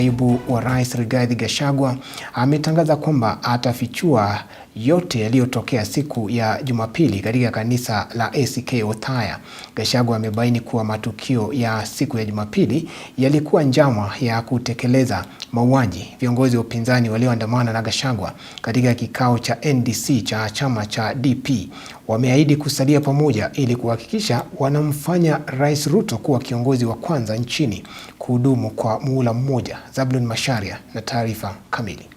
Naibu wa Rais Rigathi Gachagua ametangaza kwamba atafichua yote yaliyotokea siku ya Jumapili katika kanisa la ACK Othaya. Gachagua amebaini kuwa matukio ya siku ya Jumapili yalikuwa njama ya kutekeleza mauaji. Viongozi wa upinzani walioandamana na Gachagua katika kikao cha NDC cha chama cha DP wameahidi kusalia pamoja ili kuhakikisha wanamfanya Rais Ruto kuwa kiongozi wa kwanza nchini kuhudumu kwa muhula mmoja. Zablon Macharia na taarifa kamili.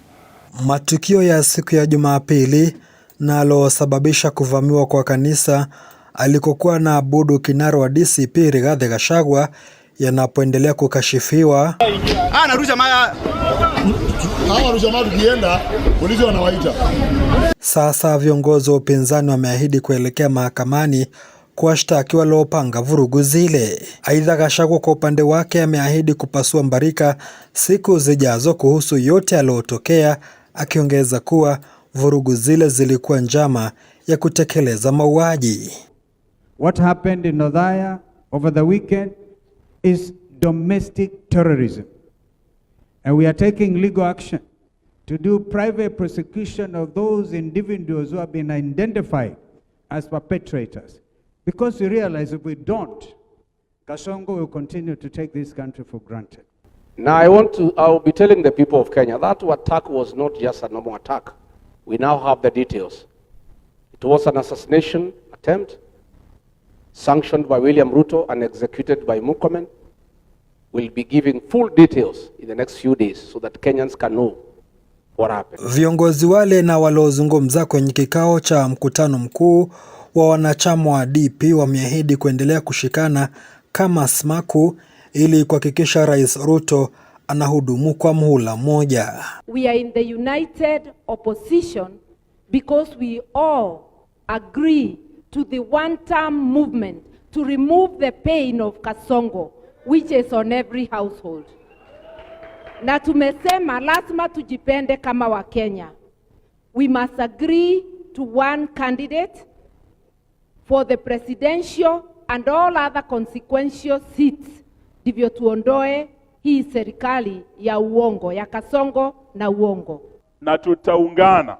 Matukio ya siku ya Jumapili nalosababisha kuvamiwa kwa kanisa alikokuwa na abudu kinara wa DCP Rigathi Gachagua yanapoendelea kukashifiwa. Sasa viongozi wa upinzani wameahidi kuelekea mahakamani kuwashtaki waliopanga vurugu zile. Aidha, Gachagua kwa upande wake ameahidi kupasua mbarika siku zijazo kuhusu yote yaliyotokea, akiongeza kuwa vurugu zile zilikuwa njama ya kutekeleza mauaji. What happened in Othaya over the weekend is domestic terrorism, and we are taking legal action to do private prosecution of those individuals who have been identified as perpetrators. Because we realize if we don't, Kasongo will continue to take this country for granted. Now I will be telling the people of Kenya that attack was not just a normal attack. We now have the details. It was an assassination attempt sanctioned by William Ruto and executed by Murkomen. We'll be giving full details in the next few days so that Kenyans can know what happened. Viongozi wale na waliozungumza kwenye kikao cha mkutano mkuu wa wanachama wa DP wameahidi kuendelea kushikana kama smaku ili kuhakikisha Rais Ruto anahudumu kwa muhula mmoja. We are in the united opposition because we all agree to the one-term movement to remove the pain of Kasongo, which is on every household. Na tumesema lazima tujipende kama wa Kenya. We must agree to one candidate for the presidential and all other consequential seats, ndivyo tuondoe hii serikali ya uongo, ya Kasongo na uongo. Na tutaungana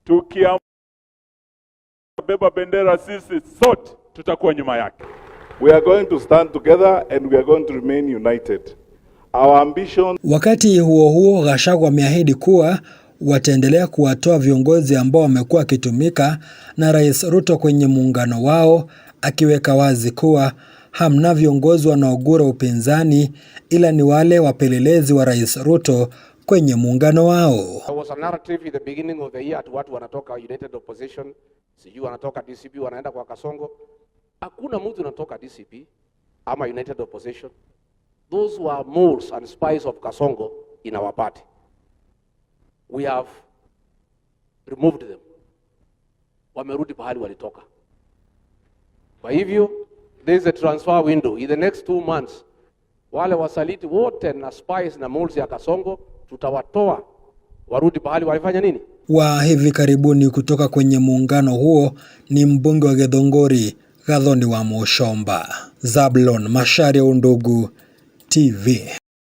tukiamua beba bendera, sisi sote tutakuwa nyuma yake. We are going to stand together and we are going to remain united. Our ambition. Wakati huo huo, Gachagua ameahidi kuwa wataendelea kuwatoa viongozi ambao wamekuwa wakitumika na Rais Ruto kwenye muungano wao, akiweka wazi kuwa hamna viongozi wanaogura upinzani ila ni wale wapelelezi wa Rais Ruto kwenye muungano wao. There was a narrative in the beginning of the year at watu wanatoka United Opposition, sijui wanatoka DCP wanaenda kwa Kasongo. Hakuna mtu anatoka DCP ama United Opposition. Those were moles and spies of Kasongo in our party. We have removed them. Wamerudi pahali walitoka. Kwa hivyo, there is a transfer window. In the next 2 months, wale wasaliti wote na spies na moles ya Kasongo, tutawatoa warudi pahali walifanya nini? Wa hivi karibuni kutoka kwenye muungano huo ni mbunge wa Githongori, Gathoni wa Muchomba. Zablon Macharia, Undugu TV.